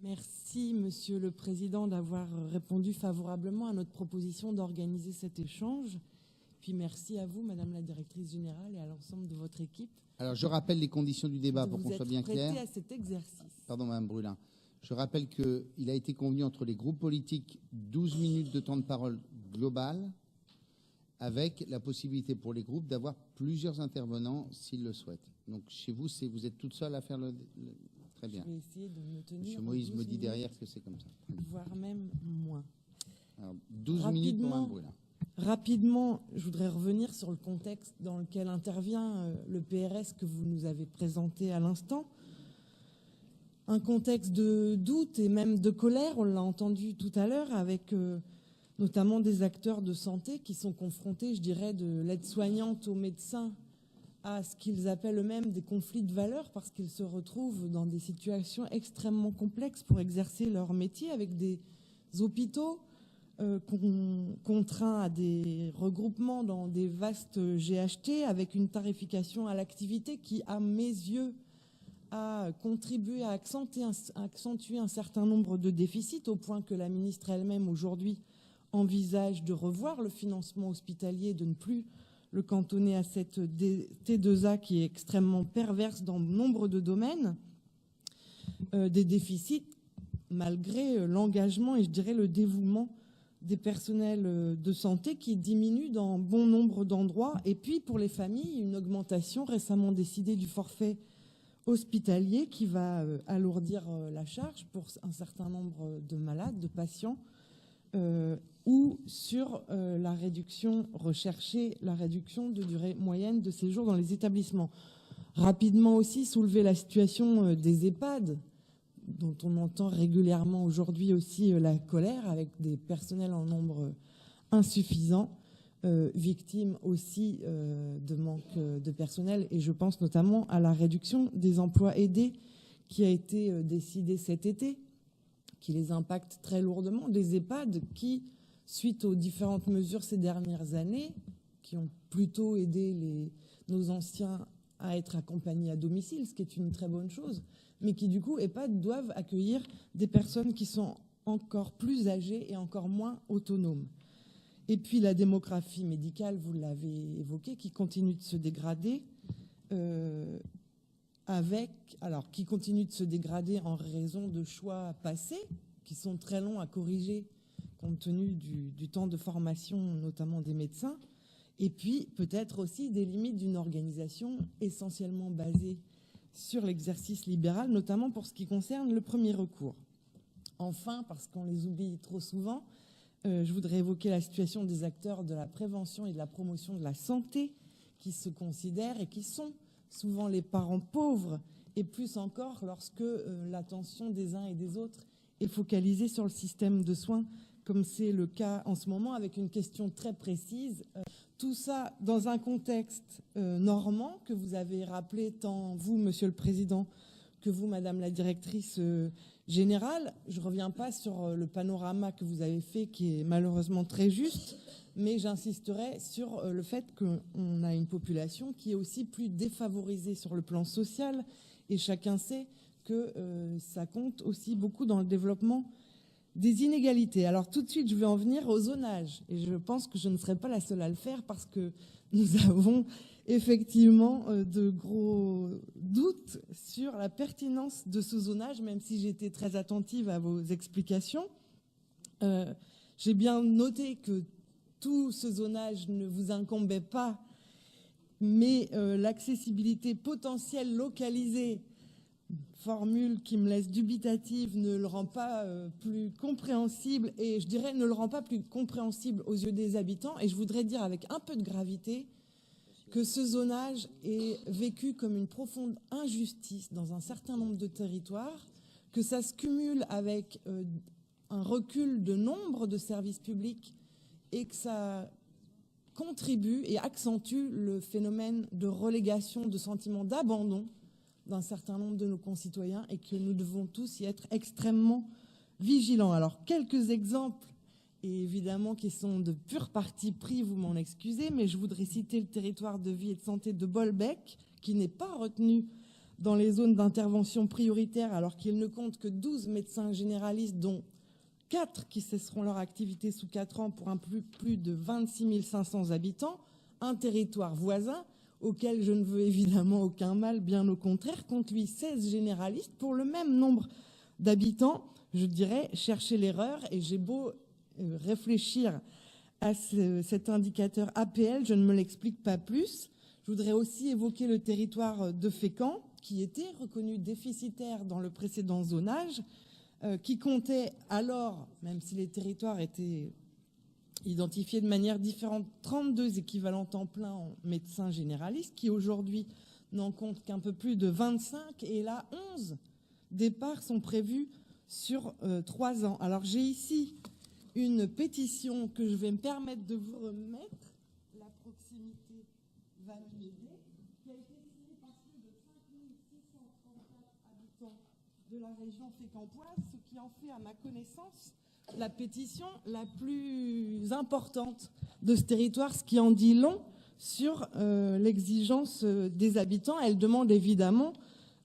Merci, Monsieur le Président, d'avoir répondu favorablement à notre proposition d'organiser cet échange. Puis merci à vous, Madame la Directrice Générale, et à l'ensemble de votre équipe. Alors, je rappelle les conditions du débat pour qu'on soit bien clair. Vous êtes prêté à cet exercice. Pardon, Madame Brulin. Je rappelle qu'il a été convenu entre les groupes politiques 12 minutes de temps de parole global, avec la possibilité pour les groupes d'avoir plusieurs intervenants s'ils le souhaitent. Donc, chez vous, vous êtes toute seule à faire le... Très bien. Je vais essayer de me tenir. Monsieur Moïse me dit derrière que c'est comme ça. Voire même moins. Alors, 12 minutes pour Mme Brulin. Rapidement, je voudrais revenir sur le contexte dans lequel intervient le PRS que vous nous avez présenté à l'instant. Un contexte de doute et même de colère, on l'a entendu tout à l'heure, avec notamment des acteurs de santé qui sont confrontés, je dirais, de l'aide-soignante aux médecins à ce qu'ils appellent eux-mêmes des conflits de valeurs, parce qu'ils se retrouvent dans des situations extrêmement complexes pour exercer leur métier, avec des hôpitaux contraints à des regroupements dans des vastes GHT, avec une tarification à l'activité qui, à mes yeux, a contribué à accentuer un certain nombre de déficits, au point que la ministre elle-même aujourd'hui envisage de revoir le financement hospitalier, de ne plus le cantonner à cette T2A qui est extrêmement perverse dans nombre de domaines, des déficits malgré l'engagement et je dirais le dévouement des personnels de santé qui diminuent dans bon nombre d'endroits. Et puis pour les familles, une augmentation récemment décidée du forfait hospitalier qui va alourdir la charge pour un certain nombre de malades, de patients, ou sur la réduction recherchée, la réduction de durée moyenne de séjour dans les établissements. Rapidement aussi soulever la situation des EHPAD, dont on entend régulièrement aujourd'hui aussi la colère, avec des personnels en nombre insuffisant, victimes aussi de manque de personnel, et je pense notamment à la réduction des emplois aidés qui a été décidée cet été, qui les impacte très lourdement, des EHPAD qui, suite aux différentes mesures ces dernières années, qui ont plutôt aidé nos anciens à être accompagnés à domicile, ce qui est une très bonne chose, mais qui du coup, EHPAD doivent accueillir des personnes qui sont encore plus âgées et encore moins autonomes. Et puis la démographie médicale, vous l'avez évoqué, qui continue de se dégrader, qui continue de se dégrader en raison de choix passés, qui sont très longs à corriger compte tenu du temps de formation, notamment des médecins, et puis peut-être aussi des limites d'une organisation essentiellement basée sur l'exercice libéral, notamment pour ce qui concerne le premier recours. Enfin, parce qu'on les oublie trop souvent, je voudrais évoquer la situation des acteurs de la prévention et de la promotion de la santé qui se considèrent et qui sont souvent les parents pauvres, et plus encore lorsque l'attention des uns et des autres est focalisée sur le système de soins, comme c'est le cas en ce moment, avec une question très précise. Tout ça dans un contexte normand que vous avez rappelé tant vous, Monsieur le Président, que vous, Madame la Directrice Générale. Je ne reviens pas sur le panorama que vous avez fait, qui est malheureusement très juste, mais j'insisterai sur le fait qu'on a une population qui est aussi plus défavorisée sur le plan social, et chacun sait que ça compte aussi beaucoup dans le développement des inégalités. Alors tout de suite, je vais en venir au zonage, et je pense que je ne serai pas la seule à le faire, parce que nous avons effectivement de gros doutes sur la pertinence de ce zonage, même si j'étais très attentive à vos explications. J'ai bien noté que tout ce zonage ne vous incombait pas, mais l'accessibilité potentielle localisée, formule qui me laisse dubitative, ne le rend pas plus compréhensible, et je dirais ne le rend pas plus compréhensible aux yeux des habitants. Et je voudrais dire avec un peu de gravité que ce zonage est vécu comme une profonde injustice dans un certain nombre de territoires, que ça se cumule avec un recul de nombre de services publics, et que ça contribue et accentue le phénomène de relégation, de sentiment d'abandon d'un certain nombre de nos concitoyens, et que nous devons tous y être extrêmement vigilants. Alors, quelques exemples, et évidemment qui sont de pur parti pris, vous m'en excusez, mais je voudrais citer le territoire de vie et de santé de Bolbec, qui n'est pas retenu dans les zones d'intervention prioritaire, alors qu'il ne compte que 12 médecins généralistes, dont 4 qui cesseront leur activité sous 4 ans pour un plus de 26 500 habitants, un territoire voisin auquel je ne veux évidemment aucun mal, bien au contraire, compte lui 16 généralistes pour le même nombre d'habitants. Je dirais chercher l'erreur, et j'ai beau réfléchir à cet indicateur APL, je ne me l'explique pas plus. Je voudrais aussi évoquer le territoire de Fécamp, qui était reconnu déficitaire dans le précédent zonage, qui comptait alors, même si les territoires étaient identifiés de manière différente, 32 équivalents temps plein en médecins généralistes, qui aujourd'hui n'en comptent qu'un peu plus de 25, et là 11 départs sont prévus sur 3 ans. Alors j'ai ici une pétition que je vais me permettre de vous remettre. La proximité va m'aider, qui a été signée par plus de 5634 habitants de la région fécampoise, ce qui en fait, à ma connaissance, la pétition la plus importante de ce territoire, ce qui en dit long sur l'exigence des habitants. Elle demande évidemment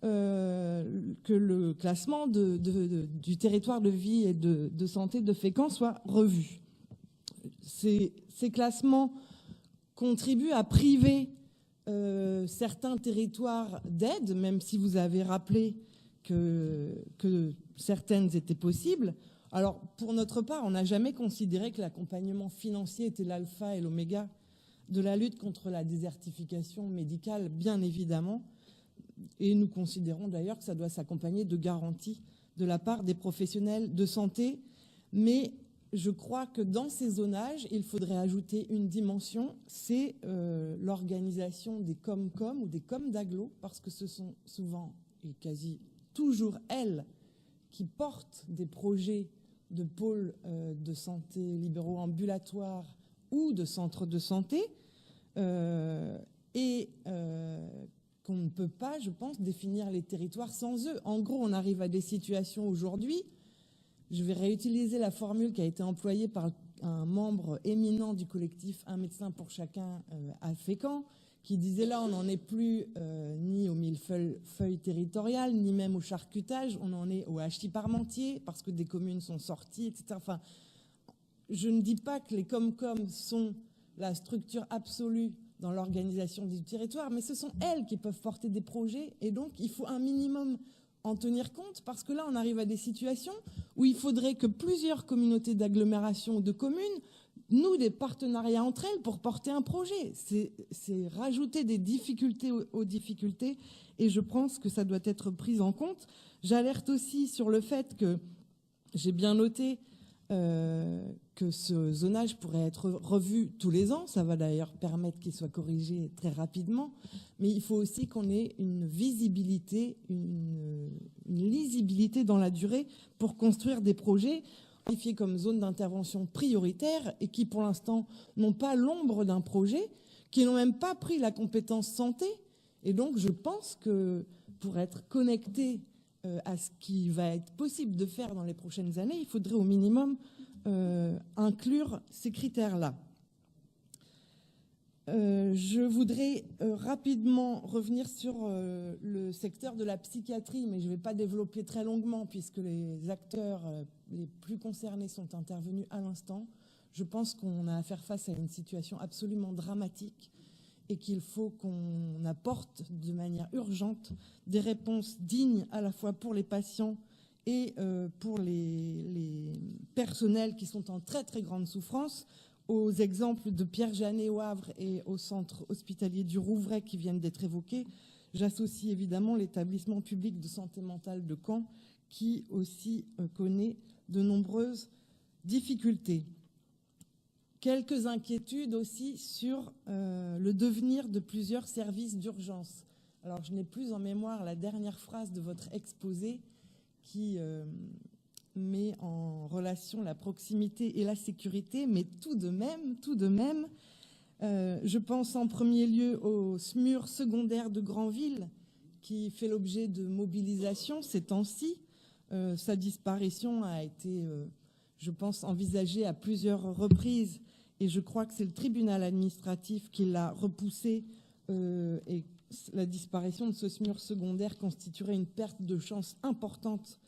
que le classement du territoire de vie et de santé de Fécamp soit revu. Ces classements contribuent à priver certains territoires d'aide, même si vous avez rappelé que certaines étaient possibles. Alors, pour notre part, on n'a jamais considéré que l'accompagnement financier était l'alpha et l'oméga de la lutte contre la désertification médicale, bien évidemment. Et nous considérons d'ailleurs que ça doit s'accompagner de garanties de la part des professionnels de santé. Mais je crois que dans ces zonages, il faudrait ajouter une dimension, c'est l'organisation des COM-COM ou des COM d'agglo, parce que ce sont souvent et quasi toujours elles qui portent des projets de pôles de santé libéraux ambulatoires ou de centres de santé, qu'on ne peut pas, je pense, définir les territoires sans eux. En gros, on arrive à des situations aujourd'hui, je vais réutiliser la formule qui a été employée par un membre éminent du collectif Un médecin pour chacun à Fécamp, qui disait là, on n'en est plus ni au millefeuille territorial, ni même au charcutage, on en est au hachis parmentier, parce que des communes sont sorties, etc. Enfin, je ne dis pas que les COM-COM sont la structure absolue dans l'organisation du territoire, mais ce sont elles qui peuvent porter des projets, et donc il faut un minimum en tenir compte, parce que là on arrive à des situations où il faudrait que plusieurs communautés d'agglomération ou de communes nouent des partenariats entre elles pour porter un projet. C'est rajouter des difficultés aux difficultés, et je pense que ça doit être pris en compte. J'alerte aussi sur le fait que j'ai bien noté que ce zonage pourrait être revu tous les ans. Ça va d'ailleurs permettre qu'il soit corrigé très rapidement. Mais il faut aussi qu'on ait une visibilité, une lisibilité dans la durée pour construire des projets qualifiés comme zone d'intervention prioritaire et qui, pour l'instant, n'ont pas l'ombre d'un projet, qui n'ont même pas pris la compétence santé. Et donc, je pense que pour être connecté à ce qui va être possible de faire dans les prochaines années, il faudrait au minimum inclure ces critères-là. Je voudrais rapidement revenir sur le secteur de la psychiatrie, mais je ne vais pas développer très longuement puisque les acteurs les plus concernés sont intervenus à l'instant. Je pense qu'on a à faire face à une situation absolument dramatique et qu'il faut qu'on apporte de manière urgente des réponses dignes à la fois pour les patients et pour les personnels qui sont en très très grande souffrance. Aux exemples de Pierre Janet au Havre et au centre hospitalier du Rouvray qui viennent d'être évoqués, j'associe évidemment l'établissement public de santé mentale de Caen qui aussi connaît de nombreuses difficultés. Quelques inquiétudes aussi sur le devenir de plusieurs services d'urgence. Alors je n'ai plus en mémoire la dernière phrase de votre exposé qui met en relation la proximité et la sécurité, mais tout de même, je pense en premier lieu au SMUR secondaire de Granville, qui fait l'objet de mobilisation ces temps-ci. Sa disparition a été, je pense, envisagée à plusieurs reprises, et je crois que c'est le tribunal administratif qui l'a repoussé et la disparition de ce SMUR secondaire constituerait une perte de chance importante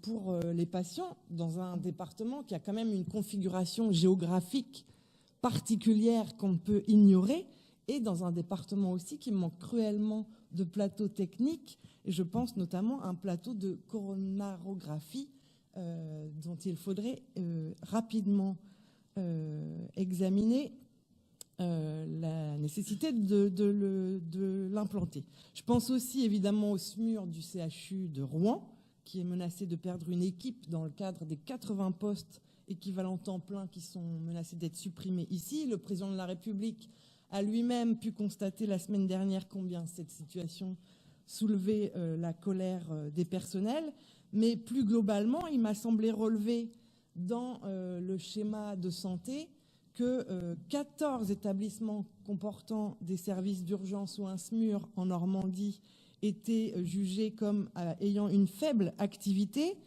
pour les patients dans un département qui a quand même une configuration géographique particulière qu'on ne peut ignorer, et dans un département aussi qui manque cruellement de plateaux techniques, et je pense notamment à un plateau de coronarographie dont il faudrait rapidement examiner la nécessité de l'implanter. Je pense aussi évidemment au SMUR du CHU de Rouen, qui est menacé de perdre une équipe dans le cadre des 80 postes équivalents temps plein qui sont menacés d'être supprimés ici. Le président de la République a lui-même pu constater la semaine dernière combien cette situation soulevait la colère des personnels. Mais plus globalement, il m'a semblé relever dans le schéma de santé que 14 établissements comportant des services d'urgence ou un SMUR en Normandie étaient jugés comme ayant une faible activité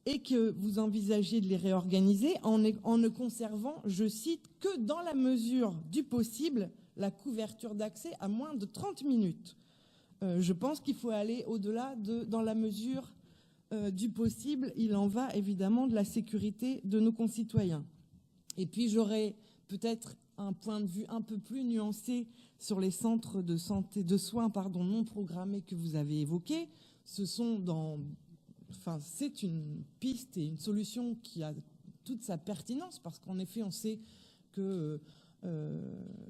et que vous envisagiez de les réorganiser en ne conservant, je cite, que dans la mesure du possible, la couverture d'accès à moins de 30 minutes. Je pense qu'il faut aller au-delà dans la mesure du possible. Il en va évidemment de la sécurité de nos concitoyens. Et puis j'aurais peut-être un point de vue un peu plus nuancé sur les centres de santé, de soins non programmés que vous avez évoqués. C'est une piste et une solution qui a toute sa pertinence parce qu'en effet, on sait que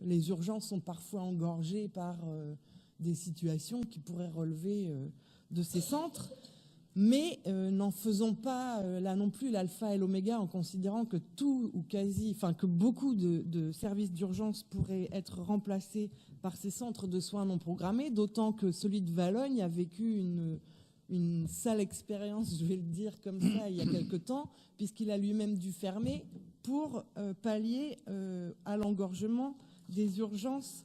les urgences sont parfois engorgées par des situations qui pourraient relever de ces centres. Mais n'en faisons pas là non plus l'alpha et l'oméga en considérant que tout ou quasi, que beaucoup de services d'urgence pourraient être remplacés par ces centres de soins non programmés, d'autant que celui de Valognes a vécu une sale expérience, je vais le dire comme ça, il y a quelque temps, puisqu'il a lui-même dû fermer pour pallier à l'engorgement des urgences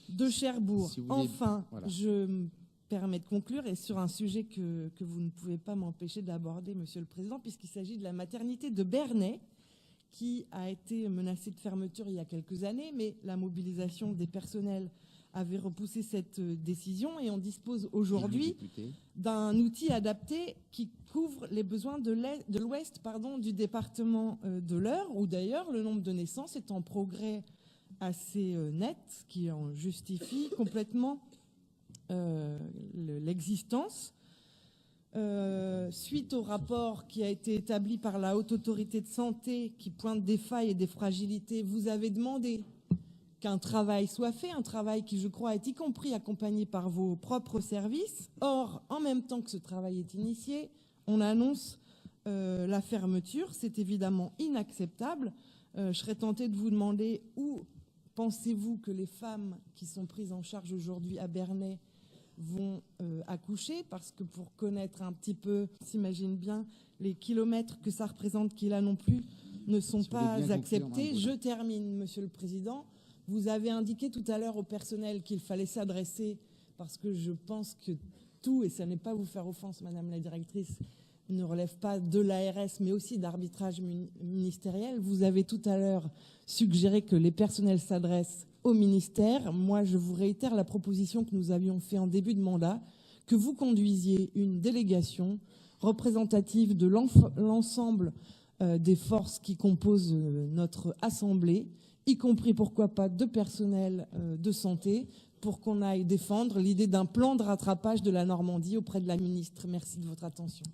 de Cherbourg. Enfin, voilà. Je me permets de conclure, et sur un sujet que vous ne pouvez pas m'empêcher d'aborder, Monsieur le Président, puisqu'il s'agit de la maternité de Bernay, qui a été menacée de fermeture il y a quelques années, mais la mobilisation des personnels avait repoussé cette décision, et on dispose aujourd'hui d'un outil adapté qui couvre les besoins de l'ouest du département de l'Eure, où d'ailleurs le nombre de naissances est en progrès assez net, qui en justifie complètement l'existence. Suite au rapport qui a été établi par la Haute Autorité de Santé qui pointe des failles et des fragilités, vous avez demandé qu'un travail soit fait, un travail qui, je crois, est y compris accompagné par vos propres services. Or, en même temps que ce travail est initié, on annonce la fermeture. C'est évidemment inacceptable. Je serais tentée de vous demander où pensez-vous que les femmes qui sont prises en charge aujourd'hui à Bernay vont accoucher, parce que pour connaître un petit peu, s'imagine bien, les kilomètres que ça représente, qui là non plus ne sont pas acceptés. Je termine, Monsieur le Président. Vous avez indiqué tout à l'heure au personnel qu'il fallait s'adresser, parce que je pense que tout, et ça n'est pas vous faire offense, Madame la Directrice, ne relève pas de l'ARS, mais aussi d'arbitrage ministériel. Vous avez tout à l'heure suggéré que les personnels s'adressent au ministère. Moi, je vous réitère la proposition que nous avions faite en début de mandat, que vous conduisiez une délégation représentative de l'ensemble des forces qui composent notre Assemblée, y compris, pourquoi pas, de personnel de santé, pour qu'on aille défendre l'idée d'un plan de rattrapage de la Normandie auprès de la ministre. Merci de votre attention.